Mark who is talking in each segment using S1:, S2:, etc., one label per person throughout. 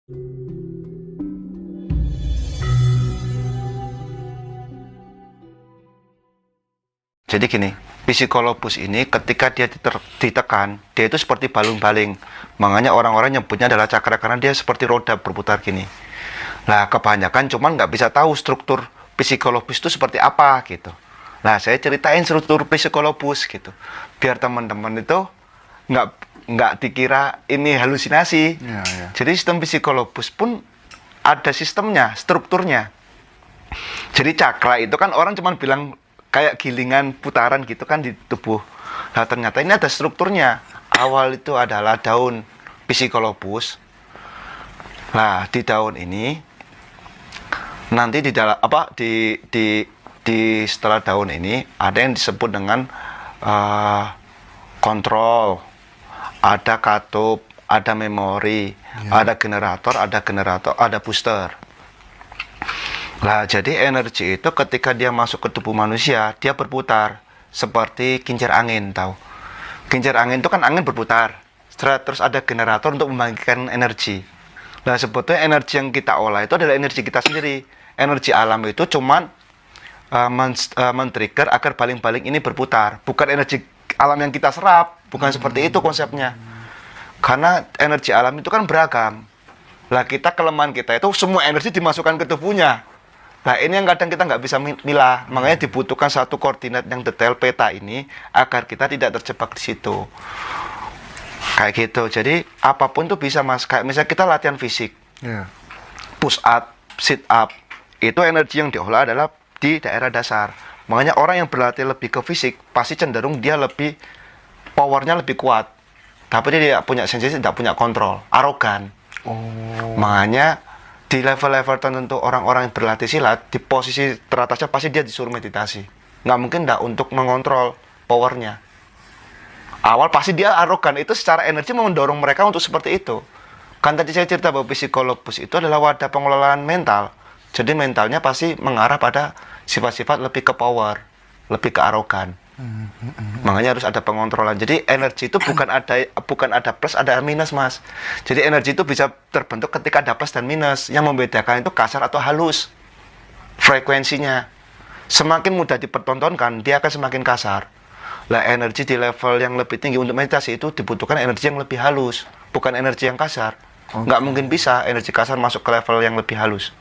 S1: Jadi gini, psikolopus ini ketika dia ditekan, dia itu seperti balung-baling. Makanya orang-orang nyebutnya adalah cakra karena dia seperti roda berputar gini. Nah, kebanyakan cuman nggak bisa tahu struktur psikolopus itu seperti apa gitu. Nah, saya ceritain struktur psikolopus gitu, biar teman-teman itu nggak nggak dikira ini halusinasi.
S2: Ya, ya.
S1: Jadi sistem psikolopus pun ada sistemnya, strukturnya. Jadi cakra itu kan orang cuma bilang kayak gilingan putaran gitu kan di tubuh. Nah ternyata ini ada strukturnya. Awal itu adalah daun psikolopus. Nah di daun ini nanti di dalam apa di setelah daun ini ada yang disebut dengan kontrol, ada katup, ada memori, ada generator, ada booster. Nah, jadi energi itu ketika dia masuk ke tubuh manusia, dia berputar seperti kincir angin, tahu? Kincir angin itu kan angin berputar. Terus ada generator untuk membangkitkan energi. Nah, sebetulnya energi yang kita olah itu adalah energi kita sendiri. Energi alam itu cuman men-trigger agar baling-baling ini berputar. Bukan energi alam yang kita serap, bukan seperti itu konsepnya. Karena energi alam itu kan beragam. Lah kita kelemahan kita itu semua energi dimasukkan ke tubuhnya. Nah ini yang kadang kita nggak bisa milah, makanya dibutuhkan satu koordinat yang detail peta ini agar kita tidak terjebak di situ. Kayak gitu, jadi apapun tuh bisa mas, kayak misalnya kita latihan fisik, push up, sit up, itu energi yang diolah adalah di daerah dasar. Makanya orang yang berlatih lebih ke fisik, pasti cenderung dia lebih, powernya lebih kuat. Tapi dia tidak punya sensasi, tidak punya kontrol, arogan. Makanya di level-level tertentu orang-orang yang berlatih silat di posisi teratasnya pasti dia disuruh meditasi, nggak mungkin nggak untuk mengontrol powernya. Awal pasti dia arogan, itu secara energi mendorong mereka untuk seperti itu. Kan tadi saya cerita bahwa psikolopus itu adalah wadah pengelolaan mental, jadi mentalnya pasti mengarah pada sifat-sifat lebih ke power, lebih ke arogan. Makanya harus ada pengontrolan. Jadi energi itu bukan ada plus ada minus mas. Jadi energi itu bisa terbentuk ketika ada plus dan minus. Yang membedakan itu kasar atau halus. Frekuensinya semakin mudah dipertontonkan, dia akan semakin kasar. Lah energi di level yang lebih tinggi untuk meditasi itu dibutuhkan energi yang lebih halus, bukan energi yang kasar. Nggak mungkin bisa energi kasar masuk ke level yang lebih halus.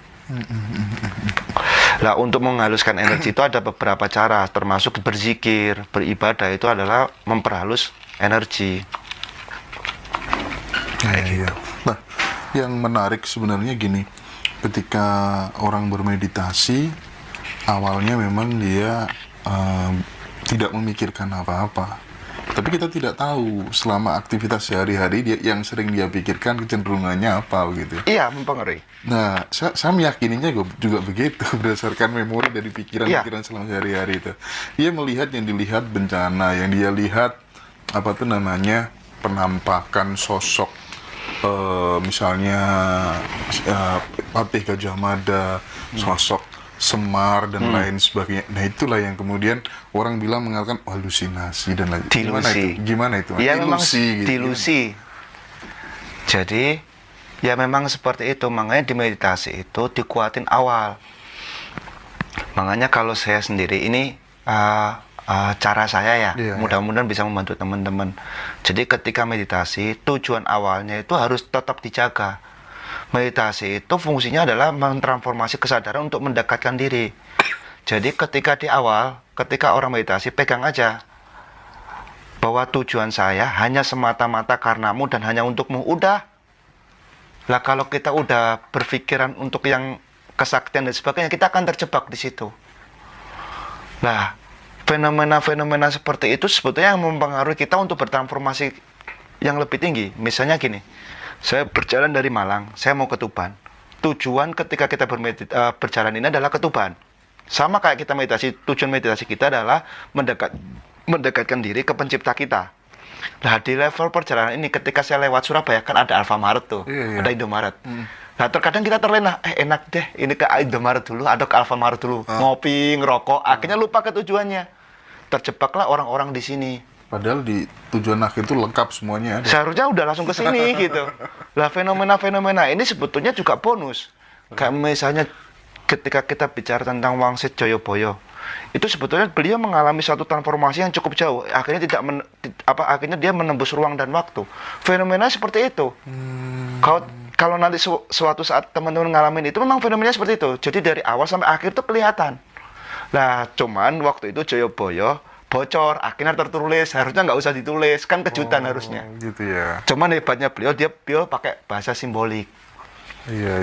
S1: Nah, untuk menghaluskan energi itu ada beberapa cara, termasuk berzikir, beribadah itu adalah memperhalus energi.
S2: Iya. Nah, yang menarik sebenarnya gini, ketika orang bermeditasi, awalnya memang dia tidak memikirkan apa-apa. Tapi kita tidak tahu selama aktivitas sehari-hari dia yang sering dia pikirkan kecenderungannya apa begitu.
S1: Iya, mempengaruhi.
S2: Nah, saya meyakininya juga begitu berdasarkan memori dari pikiran-pikiran selama sehari-hari itu. Dia melihat yang dilihat bencana, yang dia lihat apa tuh namanya penampakan sosok misalnya Patih Gajah Mada, sosok Semar dan lain sebagainya. Nah itulah yang kemudian orang bilang mengatakan halusinasi dan lain. Gimana itu?
S1: Ya memang
S2: Ilusi, gitu.
S1: dilusi. Jadi ya memang seperti itu. Makanya di meditasi itu dikuatin awal. Makanya kalau saya sendiri ini cara saya ya, mudah-mudahan bisa membantu teman-teman. Jadi ketika meditasi tujuan awalnya itu harus tetap dijaga. Meditasi itu fungsinya adalah mentransformasi kesadaran untuk mendekatkan diri. Jadi ketika di awal, ketika orang meditasi, pegang aja bahwa tujuan saya hanya semata-mata karenamu dan hanya untukmu. Udah. Lah kalau kita udah berpikiran untuk yang kesaktian dan sebagainya, kita akan terjebak di situ. Nah, fenomena-fenomena seperti itu sebetulnya yang mempengaruhi kita untuk bertransformasi yang lebih tinggi. Misalnya gini, saya berjalan dari Malang, saya mau ke Tuban. Tujuan ketika kita berjalan ini adalah ke Tuban. Sama kayak kita meditasi, tujuan meditasi kita adalah mendekatkan diri ke pencipta kita. Nah di level perjalanan ini ketika saya lewat Surabaya kan ada Alfamart tuh, ada Indomaret. Nah terkadang kita terlena, enak deh ini ke Indomaret dulu atau ke Alfamart dulu, ngopi, ngerokok, akhirnya lupa ke tujuannya. Terjebaklah orang-orang di sini.
S2: Padahal di tujuan akhir itu lengkap semuanya ada.
S1: Seharusnya udah langsung ke sini gitu. Lah fenomena-fenomena ini sebetulnya juga bonus. Kayak misalnya ketika kita bicara tentang Wangsit Joyoboyo, itu sebetulnya beliau mengalami suatu transformasi yang cukup jauh. Akhirnya akhirnya dia menembus ruang dan waktu. Fenomena seperti itu. Kalau nanti suatu saat teman-teman ngalamin itu, memang fenomenanya seperti itu. Jadi dari awal sampai akhir itu kelihatan. Nah, cuman waktu itu Joyoboyo bocor, akhirnya tertulis, harusnya nggak usah ditulis, kan kejutan harusnya.
S2: Gitu ya.
S1: Cuman hebatnya beliau pakai bahasa simbolik.
S2: Iya.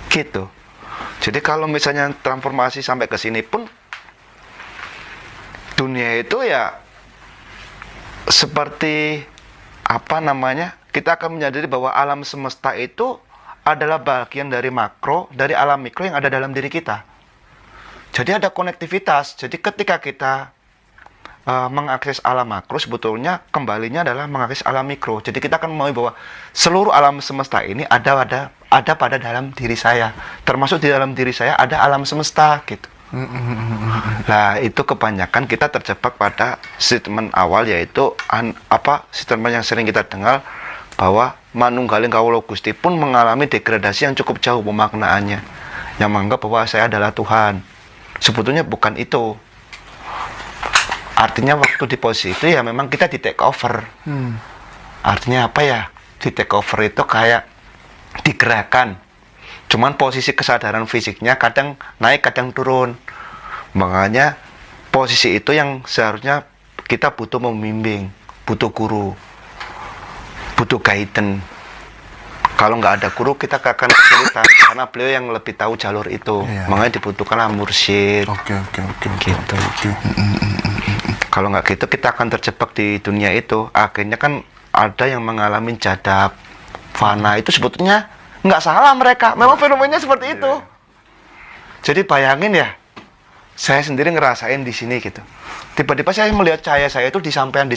S1: Gitu. Jadi kalau misalnya transformasi sampai ke sini pun, dunia itu ya seperti kita akan menyadari bahwa alam semesta itu adalah bagian dari makro, dari alam mikro yang ada dalam diri kita. Jadi ada konektivitas. Jadi ketika kita mengakses alam makro, sebetulnya kembalinya adalah mengakses alam mikro. Jadi kita akan memahami bahwa seluruh alam semesta ini ada pada dalam diri saya. Termasuk di dalam diri saya ada alam semesta gitu. Nah, itu kebanyakan kita terjebak pada statement awal, yaitu statement yang sering kita dengar bahwa manunggaling kawula Gusti pun mengalami degradasi yang cukup jauh pemaknaannya, yang menganggap bahwa saya adalah Tuhan. Sebetulnya bukan itu. Artinya waktu di posisi itu ya memang kita di take over. Artinya apa ya? Di take over itu kayak digerakkan. Cuman posisi kesadaran fisiknya kadang naik, kadang turun. Makanya posisi itu yang seharusnya kita butuh membimbing, butuh guru, butuh guidance. Kalau nggak ada guru, kita akan kesulitan karena beliau yang lebih tahu jalur itu.
S2: Iya.
S1: Makanya dibutuhkanlah mursyid.
S2: Oke.
S1: Gitu. Kalau nggak gitu, kita akan terjebak di dunia itu. Akhirnya kan ada yang mengalami jadab, fana. Itu sebetulnya nggak salah mereka. Memang fenomenanya seperti itu. Jadi bayangin ya, saya sendiri ngerasain di sini gitu. Tiba-tiba saya melihat cahaya saya itu disampaikan.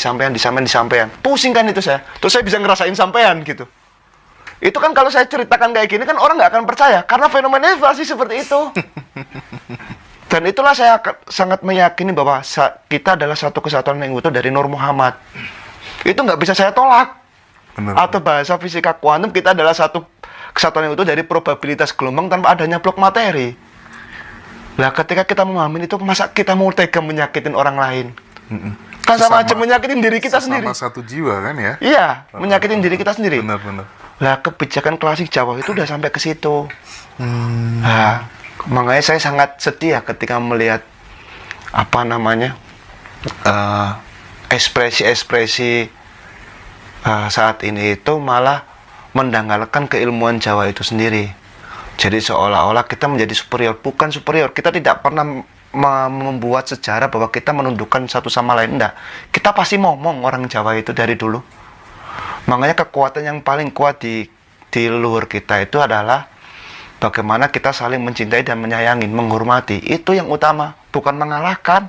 S1: Pusing kan itu saya. Terus saya bisa ngerasain sampean gitu. Itu kan kalau saya ceritakan kayak gini kan orang nggak akan percaya. Karena fenomenanya pasti seperti itu. Dan itulah saya sangat meyakini bahwa kita adalah satu kesatuan yang utuh dari Nur Muhammad. Itu nggak bisa saya tolak.
S2: Benar.
S1: Atau bahasa fisika kuantum, kita adalah satu kesatuan yang utuh dari probabilitas gelombang tanpa adanya blok materi. Nah, ketika kita memahami itu, masa kita mau tega menyakitin orang lain? Kan sama aja menyakitin diri kita sendiri.
S2: Sama satu jiwa kan ya?
S1: Iya, menyakitin diri kita sendiri.
S2: Benar.
S1: Lah, kebijakan klasik Jawa itu udah sampai ke situ. Nah, makanya saya sangat sedih ya ketika melihat ekspresi-ekspresi saat ini itu malah mendanggalkan keilmuan Jawa itu sendiri. Jadi seolah-olah kita menjadi superior. Bukan superior, kita tidak pernah membuat sejarah bahwa kita menundukkan satu sama lain. Enggak, kita pasti ngomong orang Jawa itu dari dulu. Makanya kekuatan yang paling kuat di luhur kita itu adalah bagaimana kita saling mencintai dan menyayangi, menghormati. Itu yang utama, bukan mengalahkan.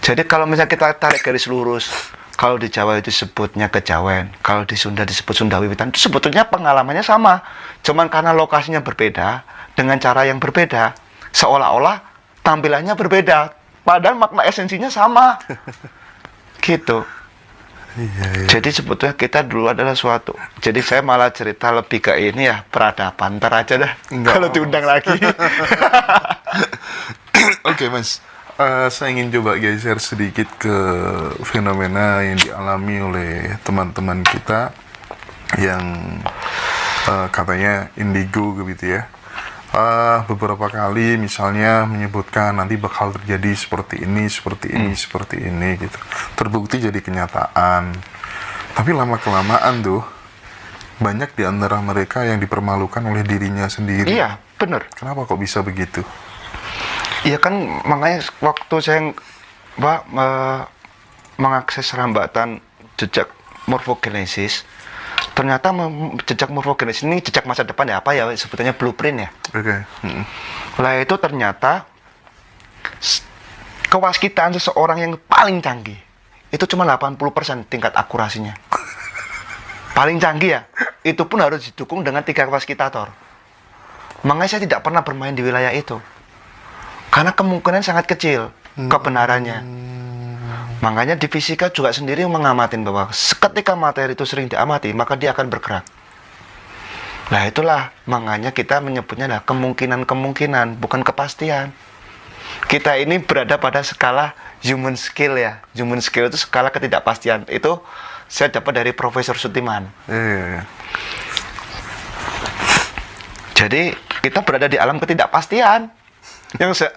S1: Jadi kalau misalnya kita tarik garis lurus, kalau di Jawa itu disebutnya Kejawen, kalau di Sunda disebut Sunda Wiwitan, itu sebetulnya pengalamannya sama. Cuman karena lokasinya berbeda, dengan cara yang berbeda, seolah-olah tampilannya berbeda. Padahal makna esensinya sama. Gitu.
S2: Iya.
S1: Jadi sebetulnya kita dulu adalah suatu. Jadi saya malah cerita lebih ke ini ya, peradaban. Ntar aja dah, kalau diundang lagi.
S2: Oke, Mas. Saya ingin coba geser sedikit ke fenomena yang dialami oleh teman-teman kita yang katanya indigo gitu ya. Beberapa kali misalnya menyebutkan nanti bakal terjadi seperti ini gitu. Terbukti jadi kenyataan. Tapi lama-kelamaan tuh banyak di antara mereka yang dipermalukan oleh dirinya sendiri.
S1: Iya, benar.
S2: Kenapa kok bisa begitu?
S1: Iya kan, makanya waktu saya mengakses rambatan jejak morfogenesis, ternyata jejak morfogenesis ini jejak masa depan ya, apa ya sebetulnya blueprint ya.
S2: Oke.
S1: Lah itu ternyata kewaskitaan seseorang yang paling canggih itu cuma 80% tingkat akurasinya. Paling canggih ya, itu pun harus didukung dengan 3 waskitator. Makanya saya tidak pernah bermain di wilayah itu. Karena kemungkinan sangat kecil kebenarannya. Makanya di fisika juga sendiri mengamatin bahwa ketika materi itu sering diamati, maka dia akan bergerak. Nah itulah makanya kita menyebutnya adalah kemungkinan-kemungkinan, bukan kepastian. Kita ini berada pada skala human scale ya. Human scale itu skala ketidakpastian. Itu saya dapat dari Profesor Sutiman. Jadi kita berada di alam ketidakpastian.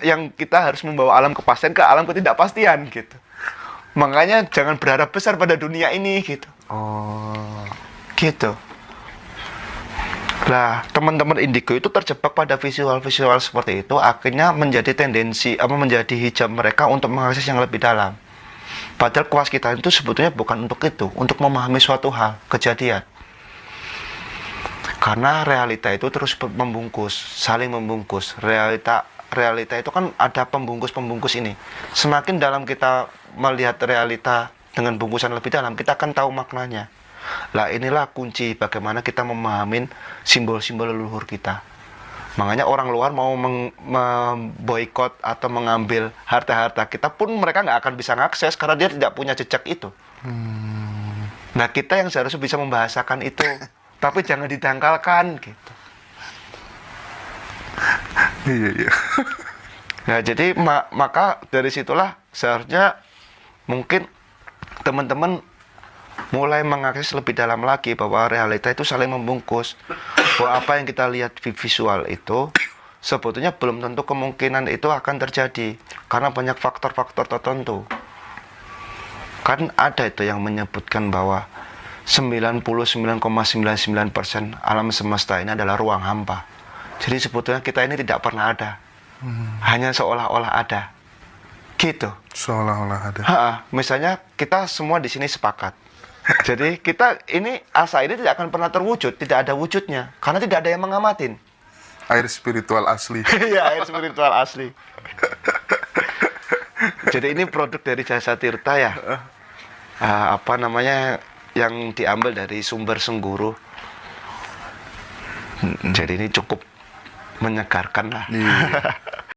S1: Yang kita harus membawa alam kepastian ke alam ketidakpastian gitu. Makanya jangan berharap besar pada dunia ini gitu. Gitu. Lah, teman-teman indigo itu terjebak pada visual-visual seperti itu, akhirnya menjadi tendensi menjadi hijab mereka untuk mengakses yang lebih dalam. Padahal kuas kita itu sebetulnya bukan untuk itu, untuk memahami suatu hal, kejadian. Karena realita itu terus membungkus, saling membungkus. Realita itu kan ada pembungkus-pembungkus ini. Semakin dalam kita melihat realita dengan bungkusan lebih dalam, kita akan tahu maknanya. Lah inilah kunci bagaimana kita memahami simbol-simbol leluhur kita. Makanya orang luar mau memboikot atau mengambil harta-harta kita pun mereka nggak akan bisa mengakses karena dia tidak punya jejak itu. Nah kita yang seharusnya bisa membahasakan itu, tapi jangan didangkalkan gitu.
S2: Iya.
S1: Nah jadi maka dari situlah seharusnya mungkin teman-teman mulai mengakses lebih dalam lagi bahwa realita itu saling membungkus. Bahwa apa yang kita lihat di visual itu sebetulnya belum tentu kemungkinan itu akan terjadi karena banyak faktor-faktor tertentu. Kan ada itu yang menyebutkan bahwa 99,99% alam semesta ini adalah ruang hampa. Jadi sebetulnya kita ini tidak pernah ada. Hanya seolah-olah ada. Gitu.
S2: Seolah-olah ada.
S1: Misalnya kita semua di sini sepakat. Jadi kita ini asa ini tidak akan pernah terwujud, tidak ada wujudnya karena tidak ada yang mengamatin.
S2: Air spiritual asli.
S1: Iya, air spiritual asli. Jadi ini produk dari Jasa Tirta ya. Apa namanya yang diambil dari sumber Sengguru. Jadi ini cukup menyegarkan lah.
S2: Iya.